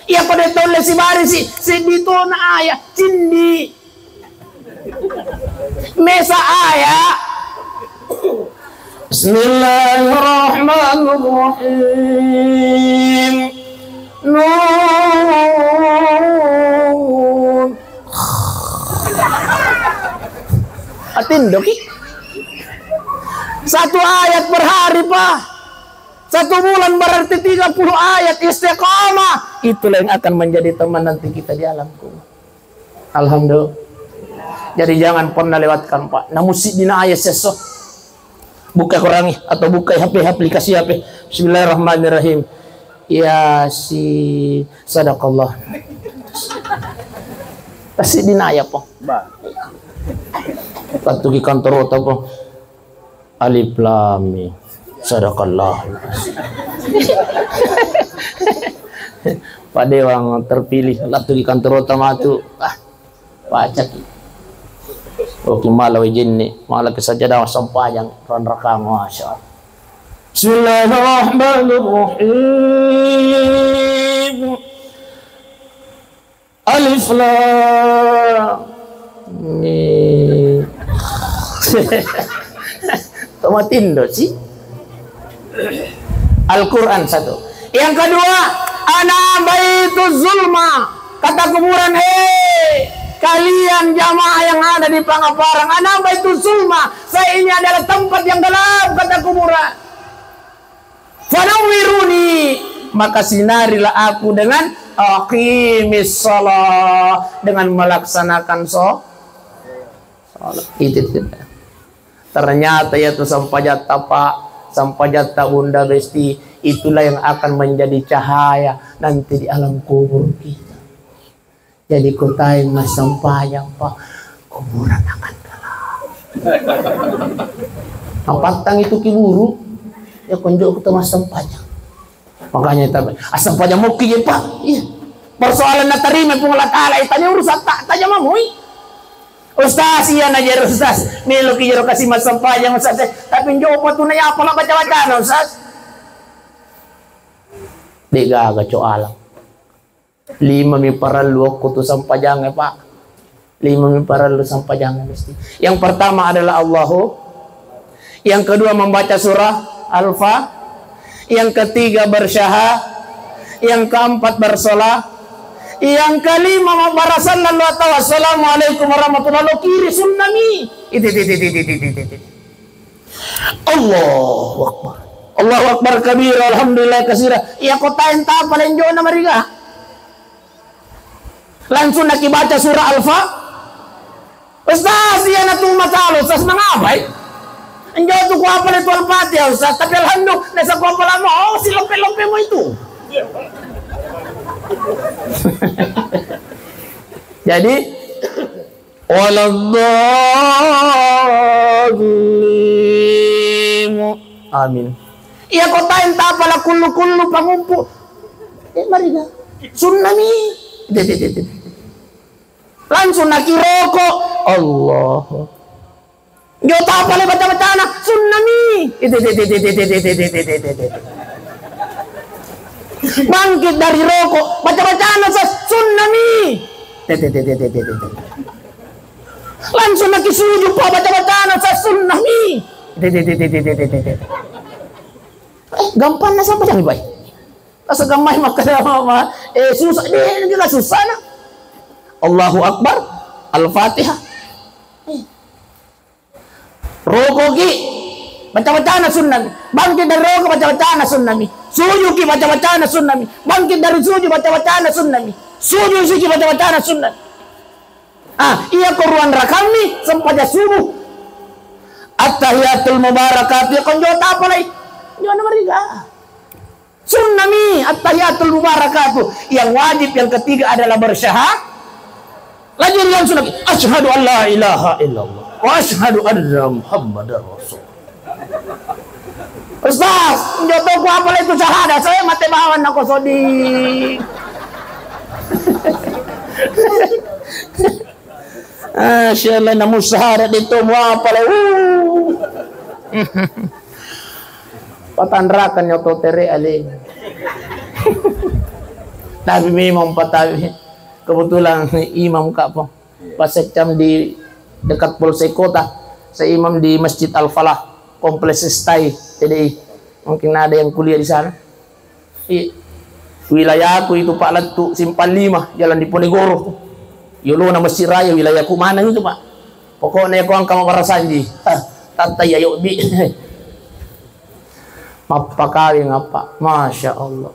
Ia pada tole si bari si dito na aya cindi. Mesa aya. Bismillahirrahmanirrahim. Nun. Atindo ki. Satu ayat per hari, Pak. 1 bulan berarti 30 ayat istiqamah. Itulah yang akan menjadi teman nanti kita di alam kubur. Alhamdulillah. Jadi jangan pernah lewatkan, Pak. Namun si dina ayat sesok. Buka kurangi atau buka HP aplikasi HP. Bismillahirrahmanirrahim. Ya si sadaqallah. Kasih dina ayat, Pak. Waktu di kantor apa? Alif lam mim. Sadaqallah. Pak Dewang terpilih waktu di kantor utama itu baca ki. Oke malah jinni malah kesajadah sampayang ran rakam masyaallah. Bismillahirrahmanirrahim. Alif lam mim. Tomatindo sih. Al-Quran 1. Yang kedua, ana baituz zulma. Kata kuburan, kalian jamaah yang ada di Pangaparang, ana baituz zulma. Saya ini adalah tempat yang gelap, kata kuburan. Fanawwiruni, maka sinarilah aku dengan aqimis shalah, dengan melaksanakan salat. Itu. Ternyata ya tuh sampajata Pak, sampajata Bunda Besti, itulah yang akan menjadi cahaya nanti di alam kubur kita. Jadi kota yang mas sampayang Pak, kuburan akan gelap. Apatang itu kiburu, ya konjok kita mas sampayang. Makanya tapi asam pajang mau kiye Pak. Iya. Persoalan na tarime pungalat ala itanya urusan tak tanya mamui. Ustaz iya na jero Ustaz. Melo ki jero kasih mas sampayang Ustaz. Tapi njopo tunay apa lang baca-baca Ustaz. Di gaga co alam. 5 mi paralu aku tu sampayang Pak. 5 mi paralu sampayang mesti. Yang pertama adalah Allahu. Yang kedua membaca surah Al-Fa. Yang ketiga bersyahadah. Yang keempat bersolah. Yang kelima mabarasan lalu atau assalamualaikum warahmatullahi wabarakatuh kiri sunnami. Itu. Allahu akbar. Allahu akbar kabira alhamdulillah kasira. Ya kota enta paling jauh na mariga. Langsung nak baca surah Al-Fa. Ustaz ya na tu matalo Ustaz mangabay. Enjo tu ko apa itu Al-Fatihah Ustaz, tapi alhamdulillah nasa ko pala mo si lope-lope mo itu. Jadi waladhdallin. Amin. Iya kota enta pala kullu pangumpu. Mariga. Sunnami. Langsung nakiroko. Allah. Yo ta pala baca-baca na sunnami. Bangkit dari rokok, baca-bacaan sa sunnami. Langsung nakisuju po, baca-bacaan sa sunnami. Gampang na sa pajang ibay. Asa gamay makadama, susah, di ka susah na. Allahu Akbar, Al-Fatihah. Rokok ki, baca-bacaan na sunnami. Bangkit dari rokok, baca-bacaan na sunnami. Suju ki baca-bacaan na sunnami. Bangkit dari suju baca-bacaan na sunnami. Suju siki baca-bacaan na sunnami. Iya koruan rakami sampai subuh. At-tahiyatul mubarakat ya kon jota apa lagi? Jangan mariga. Sunnami at-tahiyatul mubarakat. Yang wajib yang ketiga adalah bersyahadah. Lanjut yang sunnah. Asyhadu an la ilaha illallah wa asyhadu anna Muhammadar Rasul. Ustaz, jodoh ku apa itu syahadah? Saya mati bawan aku sodik. Syallah namu syahadat itu mau apa le? Patanrakan nyoto tere aling. Tapi memang tapi kebetulan imam kak po. Pas jam di dekat Polsek Kota, saya imam di Masjid Al Falah, kompleks Stai. Jadi mungkin ada yang kuliah di sana. Wilayahku itu Pak Latu Simpang 5, Jalan Diponegoro. Yolo nama Masjid Raya, wilayahku mana itu Pak? Pokoknya aku angkat marasanji. Tata ya yuk bi. Apa kali ngapa? Masya Allah.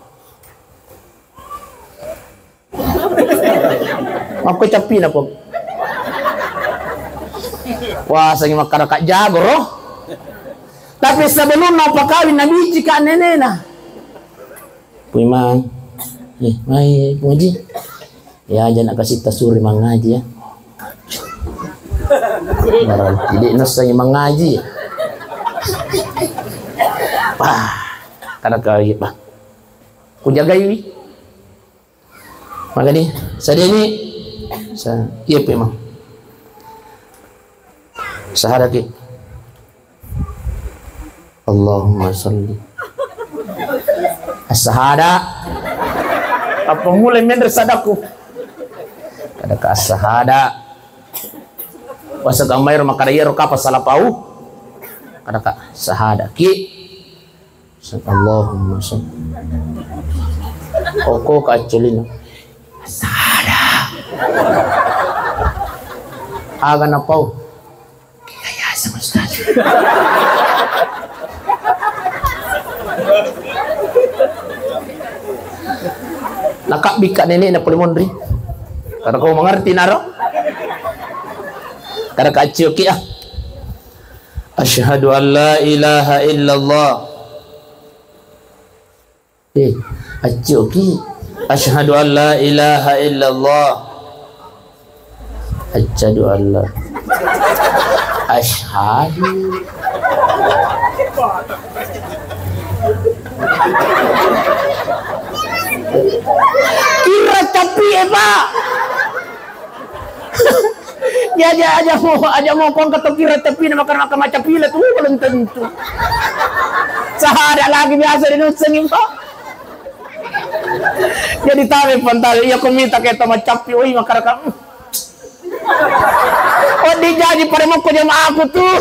Aku capin apa? Wah, saya makan kak jago roh. Tapi sebelum apa kawin Nabi jika nenena. Memang, mai ngaji. Ya, jangan kasih tasuri mengaji ya. Barang tidak nasi mengaji. Wah, karena kau pak, ku jaga ini. Makanya saya ini, iya memang. Syahadat Allahumma salli as-syahadat apa mulai mendersadaku kada ka as-syahadat wasa gamay ro makarayero ka pasalapau kada ka syahadat ki Allahumma salli oko ka culino syahadat aga na pau kaya sama Ustaz. Nakak bika nenek na polimondri. Karena kau mengerti naro. Karena kacau ki ah. Asyhadu an la ilaha illallah. Kacau ki. Asyhadu an la ilaha illallah. Asyhadu an la. Asyhadu. Kira tapi Pak. Ya aja mau kong kata kira tapi nama makan macam pila tuh belum tentu. Sahada lagi biasa di nuseng Pak. Jadi tahu pantal iya komita kita macam pi oi makan. Oh dijaji pada mau kau jamaah aku tuh.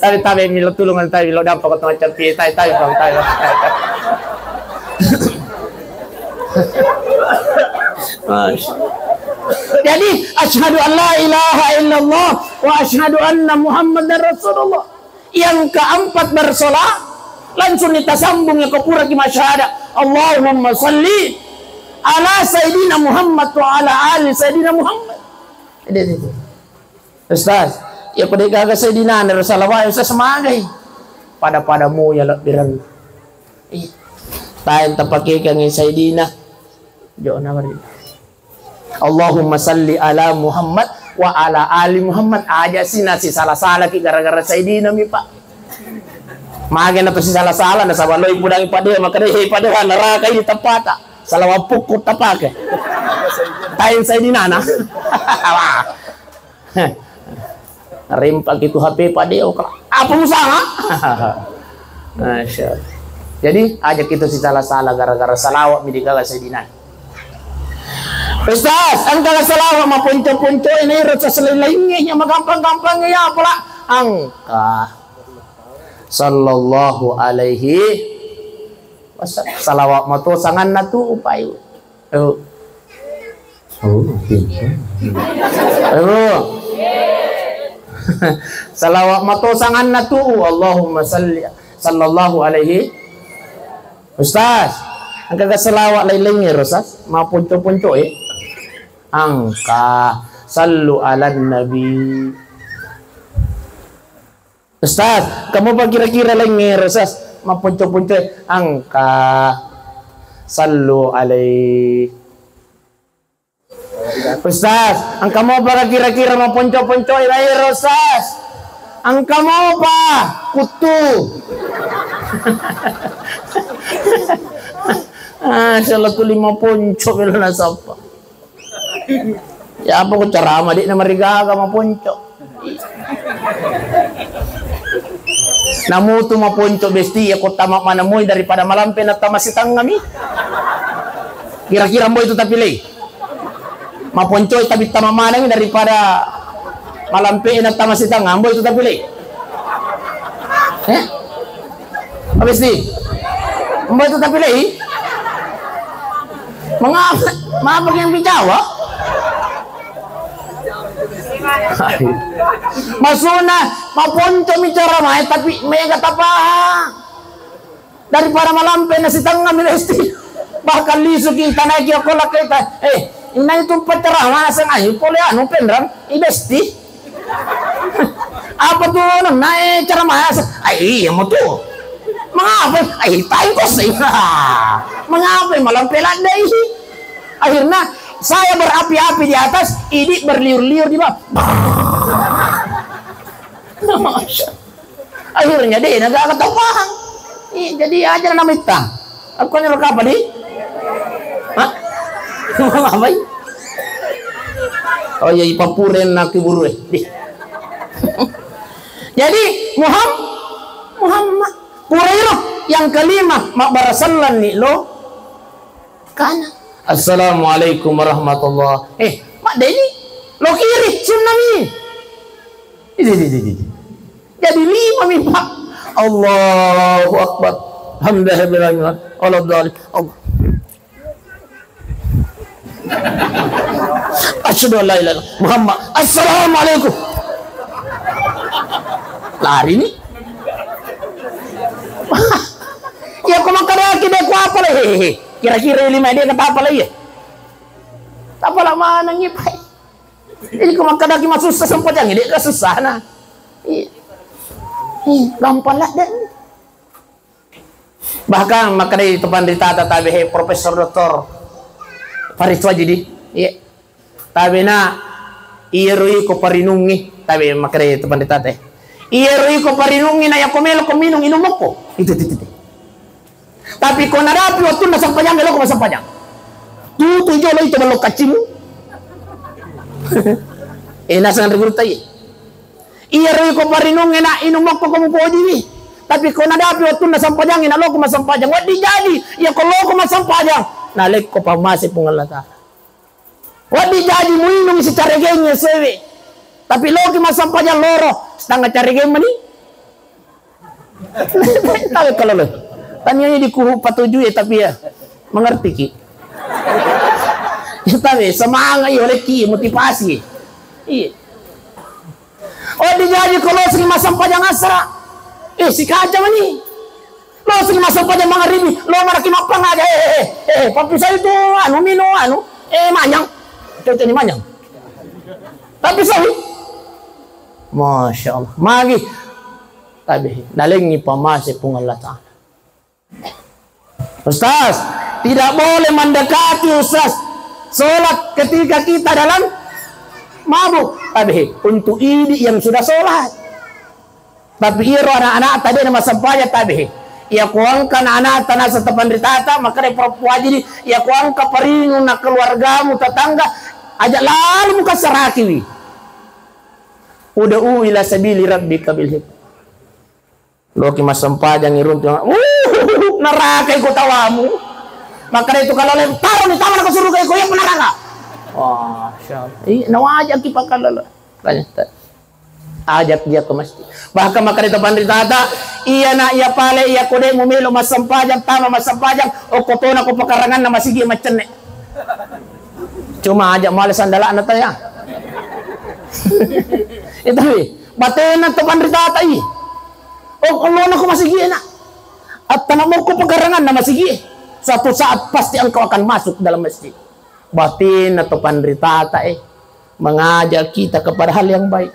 Tadi tahu milo tulungan tahu milo dapat kau macam pi tahu bang tahu. Jadi asyhadu an la ilaha illallah wa asyhadu anna muhammadar rasulullah. Yang keempat bersolat langsung ditasambung ya ke pura ki masyhadat Allahumma salli ala sayyidina Muhammad wa ala ali sayyidina Muhammad. Itu Ustaz ya pada gaga sayyidina Rasulullah Ustaz semagai padamu ya biran tayo tapakikan ng sayyidina Diyon na marin. Allahumma salli ala Muhammad wa ala ali Muhammad. Aja sina si salah-salah ki gara-gara sayyidina mi Pak. Maga na to si salah-salah na sabaloy pudang ipade makade ipade neraka ini tepat. Salawa pukut tapake. Tayo sayyidina na. Rimpak itu HP pade apa usaha? Masya Allah. Jadi ajak kita si salah-salah gara-gara salawat midigaga sayyidina. Ustaz, angka salawat ma punco-punco ini rasa selilingnya magampang-gampangnya ya pula angka sallallahu alaihi wasallam. Salawat ma to sangan na tu upayo. Salawat ma to sangan na tu Allahumma salli sallallahu alaihi Ustaz, angka salawat lain-lainnya Ustaz, ma punco-punco angka sallu ala nabi. Ustaz, kamu pa kira-kira lainnya Ustaz, ma punco-punco angka sallu alai. Ustaz, angka mo pa kira-kira ma punco-punco lain Ustaz, angka mo pa kutu. Salah tu 5 ponco bila nasapa. Ya apa ko carama di na marigaga maponco. Namuto maponco besti ako tama manamoy daripada malampe na tamasitang ngami. Kira-kira mau itu tapi pilih. Maponcoy tapi tamamanang daripada malampiin at tamasitang ambo itu tapi pilih. Habis ni, ambo itu tapi pilih. Mengapa yang bicara? Masuna maponco bicara mai tapi mega tapa daripada malampe nasi tangga milesti bahkan lisu kita naik ya kolak kita ini itu pecerah masa ayo pole anu pendrang ibesti apa tuh naik cara masa iya mau tuh mengapa tayo ko sih mengapa malampe landai akhirnya saya berapi-api di atas, ini berliur-liur di bawah. Akhirnya dia agak ketopang. Jadi aja nama itu. Aku nyelok apa nih? Hah? Apa ini? Oh iya, papuren nak kiburu Jadi Muhammad Qurairah yang kelima mak barasallan nih lo kana. Assalamualaikum warahmatullahi. Mak Deni, lo kiri tsunami. Ini. Jadi 5 nih Pak. Allahu Akbar. Alhamdulillah. Allah. Asyhadu an la ilaha illallah Muhammad. Assalamualaikum. Lari nih. Ya kau makan lagi deh ku apa leh. Kira-kira 5 dia kata apa lagi? Tak apalah mana ni Pak. Ini kau makan lagi masuk susah sempat yang ini ke susah nah. Gampang lah dan. Bahkan maka dari teman cerita tabe Profesor Dr. Faris Wajidi. Iya. Tabe na ierui ko parinungi tabe maka dari teman cerita teh. Ierui ko parinungi na ya komelo kominung inumoko. Itu. Tapi kau nadapi waktu nak sampajang gelo kau sampajang. Tu jolo itu belok kacing. Nasangan regutai. Iya roi kau parinung enak inumok kau kamu podi. Tapi kau nadapi waktu nak sampajang enak lo kau sampajang. Wadi jadi ya kalau kau sampajang. Nalek kau pamasi pungalata. Wadi jadi muinung si caregengnya sewe. Tapi lo kau sampajang loro setengah caregeng mani. Tahu kalau lo. Tanya di kuhu patuju ya tapi ya mengerti ki. Ya tapi semangat ya oleh ki motivasi. Iya. Oh dijadi kalau sering masam pajang asra. Si kaca mani. Lo sering masam pajang mangaribi. Lo maraki mapang aja. Papi saya itu mino manyang. Coba ini manyang. Tapi sawi. Masya Allah. Magi. Tapi dalengi pamasi pungal Ta'ala. Ustaz, tidak boleh mendekati Ustaz sholat ketika kita dalam mabuk. Tapi untuk ini yang sudah sholat. Tapi iro anak-anak tadi nama sampaya tabi. Ya kuangkan anak tanah setepan ditata maka perempuan jadi ya kuangka peringun nak keluargamu tetangga ajak lalu muka serakiwi. Uda'u ila sabili rabbika bil hikmah. Lo ki masampajang irun neraka ikut tawamu. Maka itu kalau lem taruh di taman ke surga ikut yang neraka. Oh, syaallah. Nawajak ki pakalala. Banyak. Ajak dia ke masjid. Bahkan maka itu pandritata iya na iya pale iya kode mumilo masampajang tama masampajang o kotona ko pakarangan na masigi macene. Cuma ajak males sandalaan na taya. Itu batena to pandritata i. O kalau na ko masigi na. At tanamor ko pagarangan na masigi. Suatu saat pasti engkau akan masuk dalam masjid. Batin atau pandritata mengajak kita kepada hal yang baik.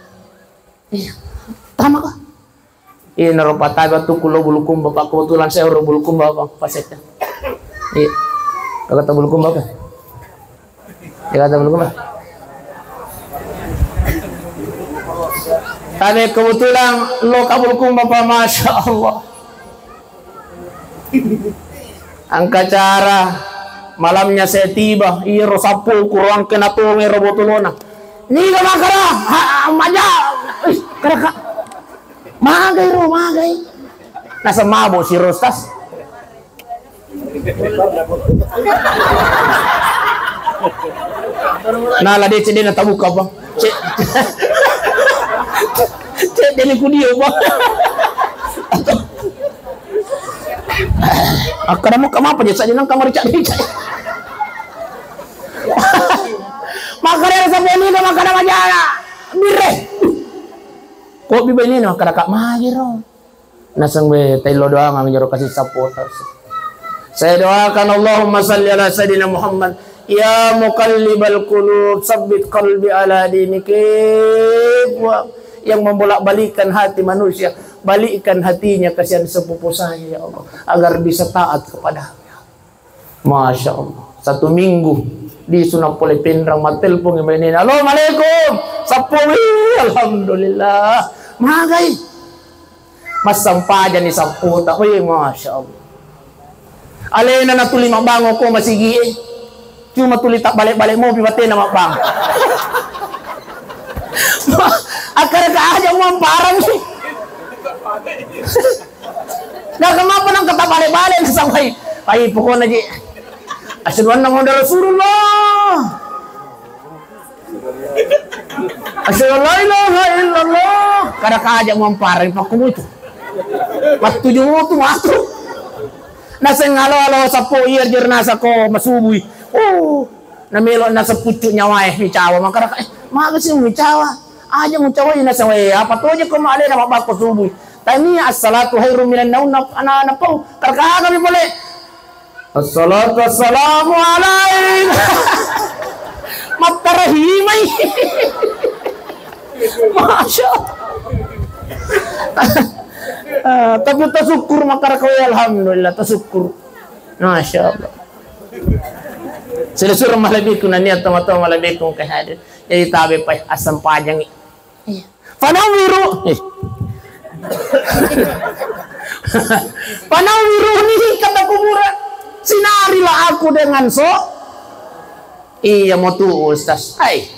Tama ka? Naropataga tu kulo bulukum bapak kebetulan saya orang bulukum bapak pasetnya. Iya. Kata bulukum bapak. Kata bulukum bapak. Tadi kebetulan lo kabulkum bapak, masya Allah. Angka cara malamnya saya tiba iro sapul kurang kena tuh robotulona ni ka makara maja kara magai nasa mabo si Rostas Nala dia cek dia nak buka bang. Cek cek dia ni kudio bang. Akar mo kama pa sa dinang kamar cak ni. Makanya sa boni na makana majana. Mire. Kok bibay ni makana ka mahiro. Nasang be tayo doa ang jero kasih support. Saya doakan Allahumma salli ala sayyidina Muhammad. Ya muqallibal qulub tsabbit qalbi ala dinik. Yang membolak-balikan hati manusia, balikkan hatinya kasihan sepupu saya ya Allah, agar bisa taat kepada-Nya. Masya Allah. 1 minggu di Sunam Pole Pindrang matelpon ini. Assalamualaikum. Sapuwi. Alhamdulillah. Magay. Mas sampajan ni samputa. Uy, Masya Allah. Alena na tuli mabango ko masigi eh. Cuma tuli tak balik-balik mo pibate na mabango. Akar ka aja mo parang sih. Nah, kenapa nang kata balik-balik sampai ay pokok na di. Asyhadu anna Muhammadar Rasulullah. Asyhadu la ilaha illallah. Kada ka aja mo parang pakumo itu. Waktu jumo tu masuk. Nasa ngalo-alo sa po year nasa ko masubui. Oh, namelo nasa pucuk nyawa ni cawa makara mga kasi ni cawa. Aja mo cawa ina sa way apa to je ko maale na mabako subuhi. Tani as-salatu khairum minan naum ana po karka kami boleh. As-salatu wassalamu alaika. Matarahimay. Masya tapi tasyukur makara ko alhamdulillah tasyukur. Masya Allah. Sila surah malabikum na niya tamatong malabikum kay hadir. Jadi tabi pa asam pajang. Panawiru. Panawiru ni kata kuburan. Sinarilah aku dengan so. Iya mo tu ustaz. Ay.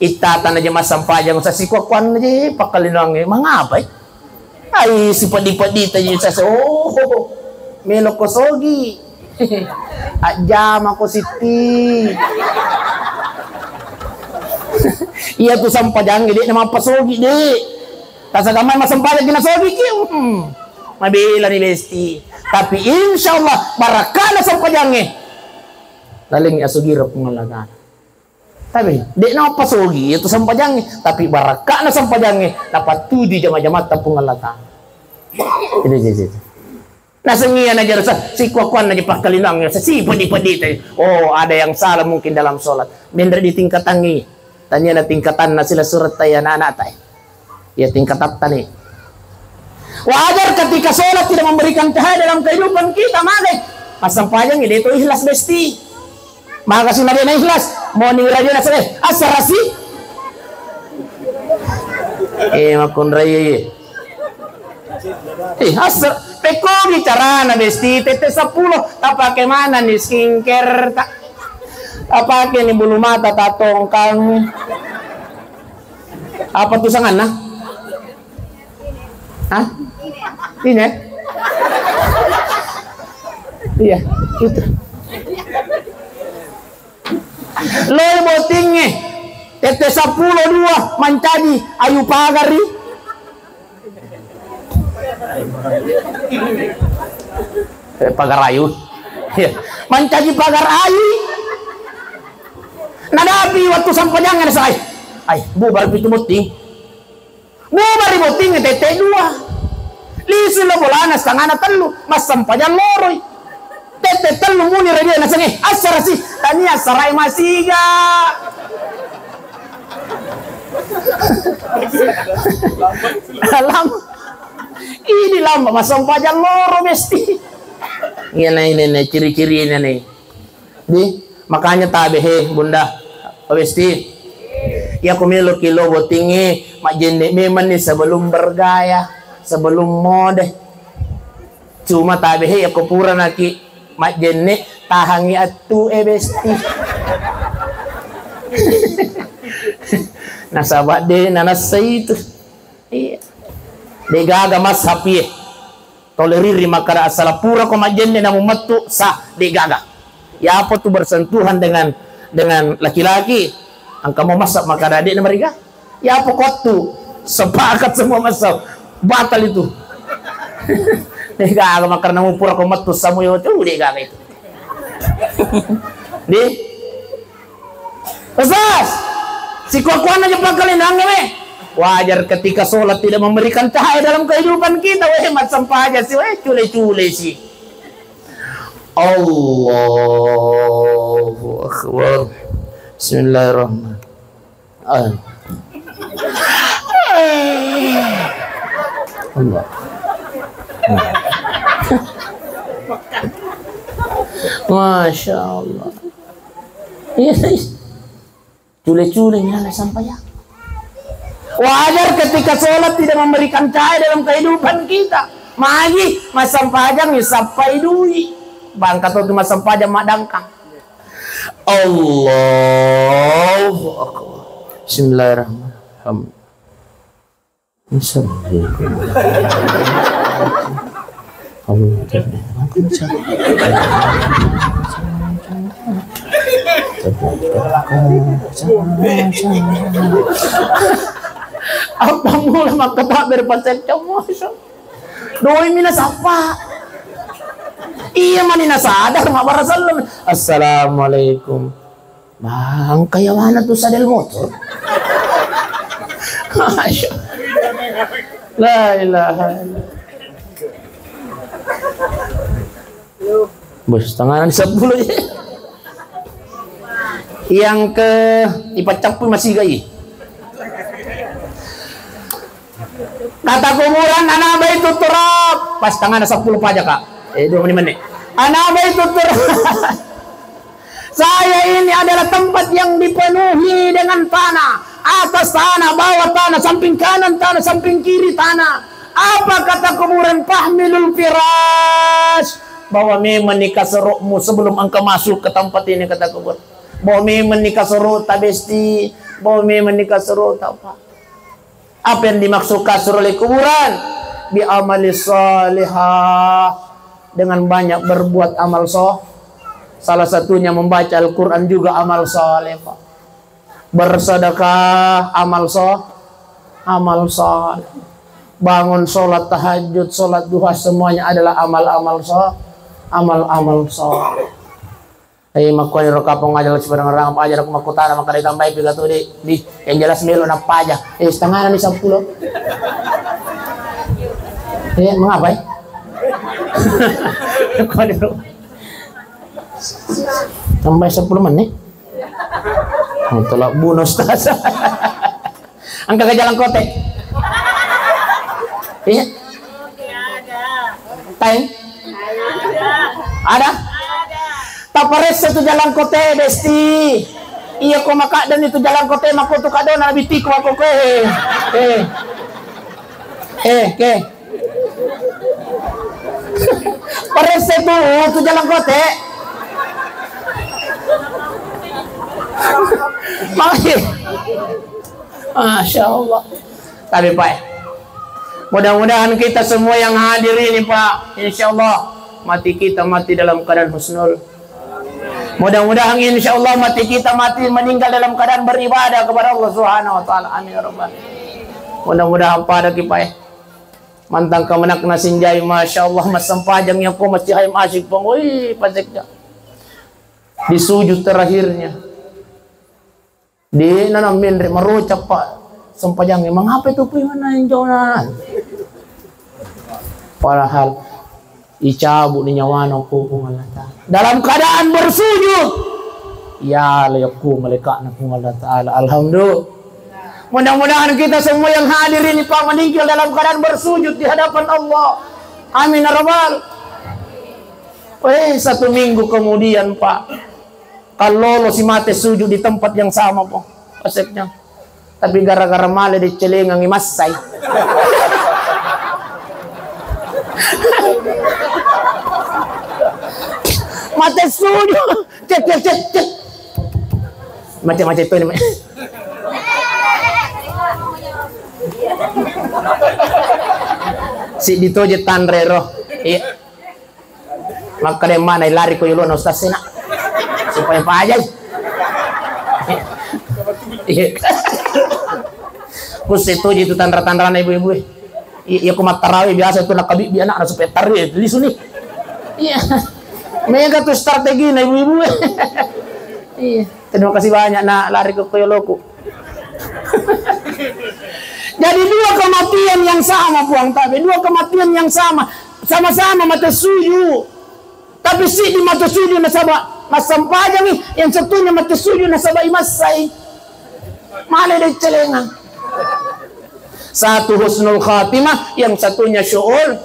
Itatan aja masam pajang sa sikwakuan aja pakalinang mangapay. Ay si padi-padi tayo sa oh. Melo kosogi. Ajam ako siti. Iya tu sampajang di nama pasogi di. Tasagamay masampalag ginasogi ki. Mabila ni Besti. Tapi insyaallah barakah na sampajang Laling asugirap ngalagan. Tapi di nama pasogi itu sampajang tapi barakah na sampajang dapat tudi jama-jama tapung ngalagan. Ini. Nasengian aja rasa si kuakuan aja pakalinang sa si padi-padi tayo. Oh, ada yang salah mungkin dalam sholat. Bendera di tingkatan ni. Tanya na tingkatan na sila surat tayo na anak tayo. Ya tingkatan tani. Wajar ketika sholat tidak memberikan cahaya dalam kehidupan kita, maka pasampayang ini itu ikhlas Besti. Maka sinari na ikhlas. Mau nira na sa asarasi. Makon raya. Asar. Peko bicara na Besti, tete 10 tapake mana ni skincare tak apake ni bulu mata tatongkang apa tusangan na? Hah? Ini? Iya, itu. Loy botingnya tete 10 2 mancadi ayu pagari. Pagar ayu ya. Mancaji pagar ayu nadapi waktu sampajangan say ay bubar pitu muting bubar muting tete 2 lisin lo bolana setengah telu mas sampajan loroy tete telu muni radia nasange asar sih tania sarai masiga alam ini lama masam pajang loro Besti. Ini ciri-ciri ini nih. Makanya tabe bunda Besti. Ya kumilo kilo botingi mak jende memang nih sebelum bergaya, sebelum mode. Cuma tabe ya kupura naki mak jende tahangi atu Besti. Nasabat deh nanas itu. Iya. Degaga mas hapi toleriri makara asala pura ko majenne na mumatu sa degaga ya apa tu bersentuhan dengan dengan laki-laki, angka mau masak maka adik mereka, ya apa kotu sepakat semua masak batal itu. Deka agak karena mau pura komat tuh samu yo tuh deka itu. Di Ustaz, si kuat-kuat aja pakalin angin wajar ketika sholat tidak memberikan cahaya dalam kehidupan kita. Hemat sampah aja sih, cule-cule sih. Allahu Akbar. Bismillahirrahmanirrahim. Allah. Masya Allah. Iya, cule-cule nyala sampai ya. Wajar ketika sholat tidak memberikan cahaya dalam kehidupan kita. Magi masam pajang sampai dui. Bangkat waktu masam pajang madangkang. Allahu Akbar. Bismillahirrahmanirrahim. Apa mula makata berpasal cuma doi minas apa iya manina sadar mak barasallam assalamualaikum bang kaya mana tuh sadel motor. La ilaha illallah. Bos tangan 10 ya. Yang ke ipacak pun masih gay. Kata kuburan anak baitu turab. Pas tangan 10 aja kak. 2 menit. Anak baitu turab. Saya ini adalah tempat yang dipenuhi dengan tanah. Atas tanah, bawah tanah, samping kanan tanah, samping kiri tanah. Apa kata kuburan? Fahmilul firash. Bahwa memang nikah serukmu sebelum engkau masuk ke tempat ini, kata kuburan. Bahwa memang nikah seruk tak besti. Bahwa memang nikah seruk tak apa. Apa yang dimaksud kasur oleh kuburan? Bi amali salihah. Dengan banyak berbuat amal soleh. Salah satunya membaca Al-Quran juga amal soleh. Bersedekah amal soleh. Amal soleh. Bangun sholat tahajud, sholat duha, semuanya adalah amal-amal soleh. Amal-amal soleh. Makuani rokapong aja sebarang orang apa aja aku makutana maka ditambah pidato di yang jelas melo apa aja setengah nih 10 mengapa ya tambah 10 menit tolak bonus tas angka ke jalan kote iya time ada tapares itu jalan kote besti iya ko maka dan itu jalan kote mako tu kadon na biti ko ako ke pares itu jalan kote makasih Masya Allah. Tapi Pak, mudah-mudahan kita semua yang hadir ini Pak, insya Allah mati kita mati dalam keadaan husnul. Mudah-mudahan insya Allah mati kita mati meninggal dalam keadaan beribadah kepada Allah Subhanahu Wa Taala. Amin ya Rabbal. Mudah-mudahan pada kita mantang kemenak nasinjai Masya Allah masam pajang yang kau masih hayam asyik pang, wih paseknya di sujud terakhirnya di nanam mindri merucap Pak sempajangnya mengapa itu mana yang jauhan padahal dicabut di nyawana hukum Allah Ta'ala dalam keadaan bersujud ya layaku malaikat Allah Ta'ala. Alhamdulillah, mudah-mudahan kita semua yang hadir ini Pak meninggal dalam keadaan bersujud di hadapan Allah. Amin ya Rabbal. 1 minggu kemudian Pak kalau si mati sujud di tempat yang sama Pak asetnya, tapi gara-gara malah dicelengang imasai mati sujud cek macam-macam itu ini si ditoje tanrero iya maka dia mana lari ko yulo na ustaz sina supaya pa aja Iya. Kus itu tanda-tanda ibu-ibu. Iya kumat tarawih biasa itu nak kabi anak na supaya tarawih di sini. Iya. Mega tuh strategi na ibu-ibu. Iya. Terima kasih banyak nak lari ke koyoloku. Jadi dua kematian yang sama puang tabe, dua kematian yang sama, sama-sama mata suju. Tapi si di mata suju nasaba masampajang yang satunya mata suju nasaba imasai. Malah dari celengan. Satu husnul khatimah, yang satunya syu'ul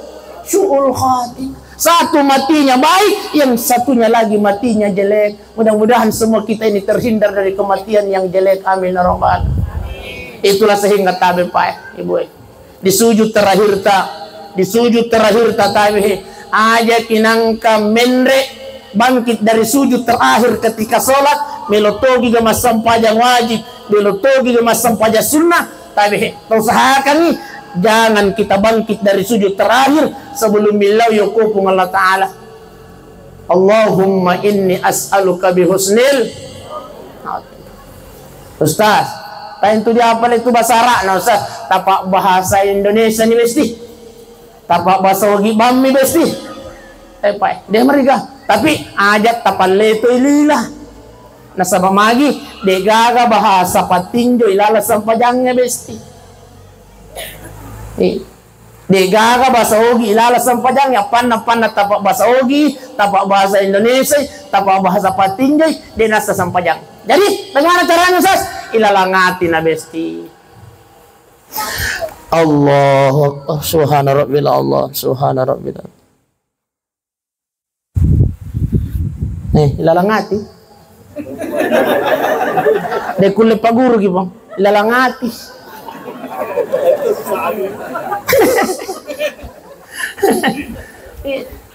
khatimah. Satu matinya baik, yang satunya lagi matinya jelek. Mudah-mudahan semua kita ini terhindar dari kematian yang jelek. Amin ya rabbal. Itulah sehingga tabe pak ibu. Di sujud terakhir tabe aja kinangka menre bangkit dari sujud terakhir ketika sholat melotogi ke masam pajang wajib, melotogi ke masam pajang sunnah. Tapi usahakan jangan kita bangkit dari sujud terakhir sebelum bilau yukupung Allah Ta'ala. Allahumma inni as'aluka bihusnil. Ustaz, lain tu dia apa itu bahasa Arab nah Ustaz. Tapak bahasa Indonesia ni mesti. Tapak bahasa Wagi Bami mesti. Pak, dia mereka. Tapi ajak tapak leto ililah. Nasabah magi degaga bahasa patinjo ilala sampajangnya besti. Degaga bahasa Ogi ilala sampajangnya panna tapak bahasa Ogi, tapak bahasa Indonesia, tapak bahasa patinjo de nasa sampajang. Jadi bagaimana caranya Ustaz? Ilalangati na besti. Allah subhana rabbil Allah subhana rabbil. Ilalangati. De kulle paguru gibang ilalangati.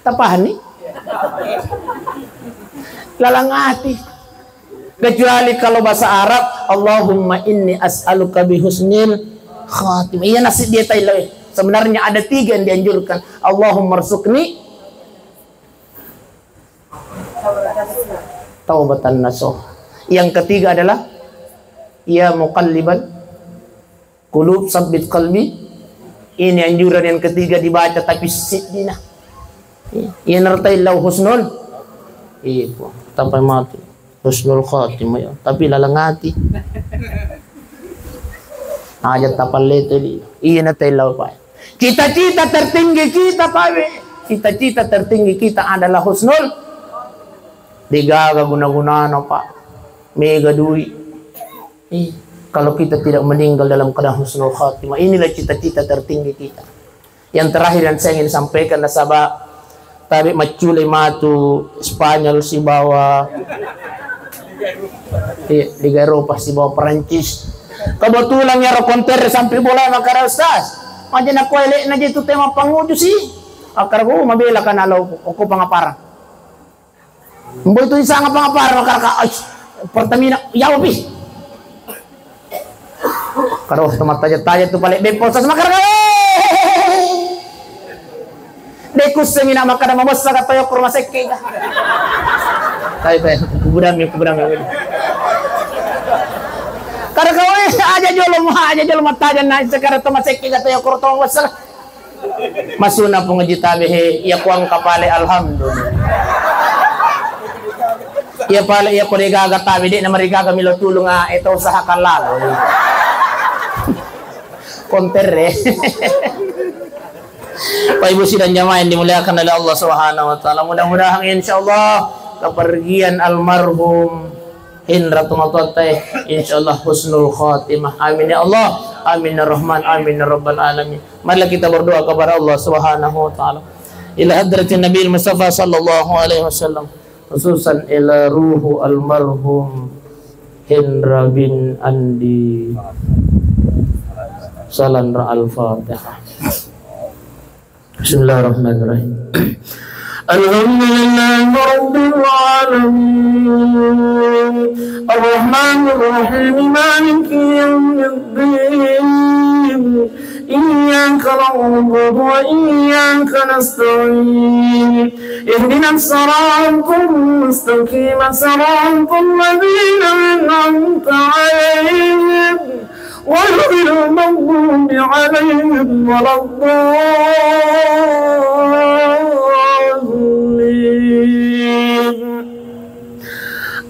Tapahan nih lalangati. Kecuali kalau bahasa Arab Allahumma inni as'aluka bihusnil khatimah. Iya nasi dia tahu. Sebenarnya ada 3 yang dianjurkan. Allahumma rzuqni taubatan nasuh. Yang ketiga adalah ya muqalliban qulub sabbit qalbi. Ini anjuran yang ketiga dibaca tapi sidina. Ya nartai lau husnul. Iya po, sampai mati. Husnul khatimah ya. Tapi lalangati. Ajat tapal leto di. Iya natai lau pa. Cita-cita tertinggi kita Pak. Cita-cita tertinggi kita adalah husnul. Digaga guna-guna Pak. Mega duit. Kalau kita tidak meninggal dalam keadaan husnul khatimah, inilah cita-cita tertinggi kita. Yang terakhir yang saya ingin sampaikan nasabah tarik macule matu Spanyol si bawa Liga Eropa si bawa Perancis. Kebetulan ya konter sampai bola makara Ustaz. Majan aku elek na itu tema panguju sih. Akar ko mabela kan alaw ko pangaparang. Mboy itu isang pangaparang makara ka Pertamina yaw pi. Karo temat tajat-tajat tu balik depo sa makara ka. Dekus sengina makara mabasa ka tayo kurma sekke ka. Tayo kuburan mi. Karena kau aja jolo matajan na sekarang temat sekke ka tayo kurma mabasa. Masuna po nga jitabihe iya kuang kapale alhamdulillah. Iya pala iya ko rigagatabi di na marigaga milo tulong ito sa hakalalo. Konter Pak Ibu sidang jamaah yang dimuliakan oleh Allah Subhanahu wa taala. Mudah-mudahan insyaallah kepergian almarhum Indra Tumatote insyaallah husnul khatimah. Amin ya Allah. Amin ya Rahman. Amin ya Rabbal alamin. Marilah kita berdoa kepada Allah Subhanahu wa taala. Ila hadratin Nabi Mustafa sallallahu alaihi wasallam. Khususan ila ruhu almarhum Indra bin Andi Salandra al-Fatihah. Bismillahirrahmanirrahim. Alhamdulillahi rabbil alamin. Ar-Rahmanir Rahim. Maliki yawmiddin. Iyyaka نعبد وإياك نستعين اهدنا الصراط المستقيم صراط الذين أنعمت عليهم غير المغضوب عليهم ولا الضالين.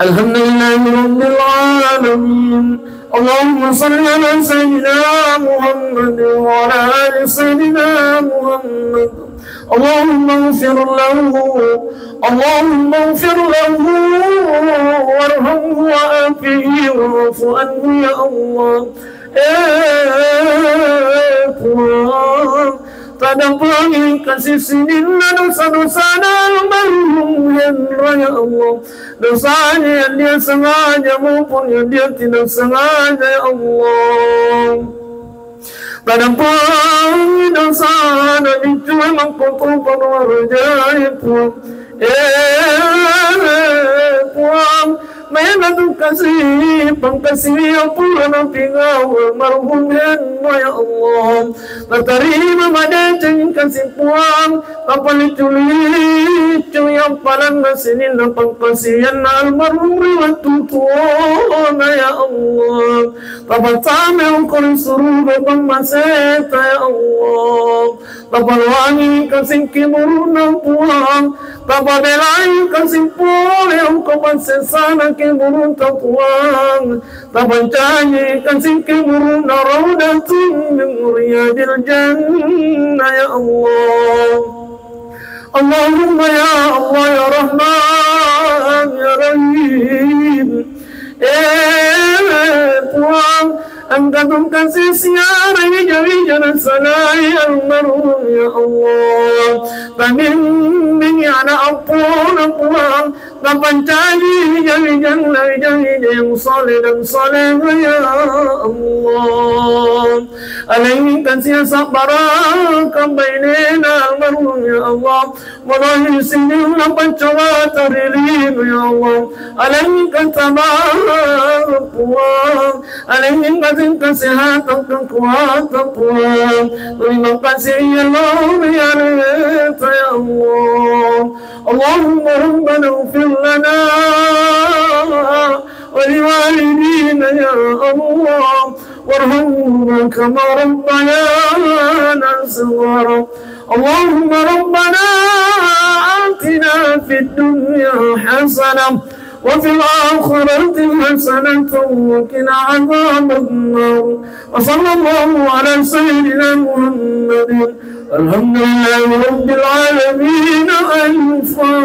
الحمد لله رب العالمين. اللهم صل على سيدنا محمد وعلى آل سيدنا محمد. اللهم اغفر له وارحمه وعافه واعف عنه يا الله. Tadapangi kasih sinina dosa-dosa almarhum Hendra ya Allah. Dosanya yang dia sengaja maupun yang dia tidak sengaja ya Allah. Tadapangi dosa dan itu memang kotor berjaya Tuhan. Tuhan Menatu kasih pangkasih pula nampingau marhum Hendra ya Allah. Terima madeceng kasih puang kapal lucu yang paling nasinin pangkasihan almarhum riwatu tuana ya Allah. Kapal sama ukol suruh bebang maseta ya Allah. Kapal wangi kasih kimuruna puang kapal belai kasih pula yang kapal sesana kimurun tapuang kapal canyi kasih kimurun raudatun min riyadil jannah ya Allah. Allahumma ya Allah ya Rahman ya Rahim. Tuhan Angkatkan kasih siara jari jalan salai almarhum ya Allah. Bimbing anak ampun kapan cari jari yang soleh dan soleh ya Allah. Alaihi kasih sabaran kambainena almarhum ya Allah. Wallahi sini nampak coba terilim ya Allah. Alaihi sabar puang. Alaihi kasih kesehatan kekuatan Tuhan. Terima kasih ya Allah ya Allah. Allahumma rabbana ighfir lana wa liwalidina ya Allah warhamna kama rabbayana saghira. Allahumma rabbana atina fid dunya hasanah وفي الآخرة حسنة وقنا عذاب النار. وصلى الله على سيدنا محمد. الحمد لله رب العالمين. الفاتحة.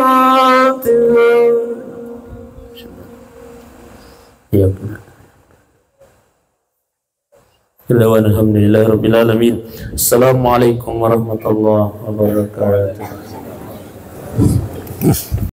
الحمد لله رب العالمين. السلام عليكم ورحمة الله وبركاته.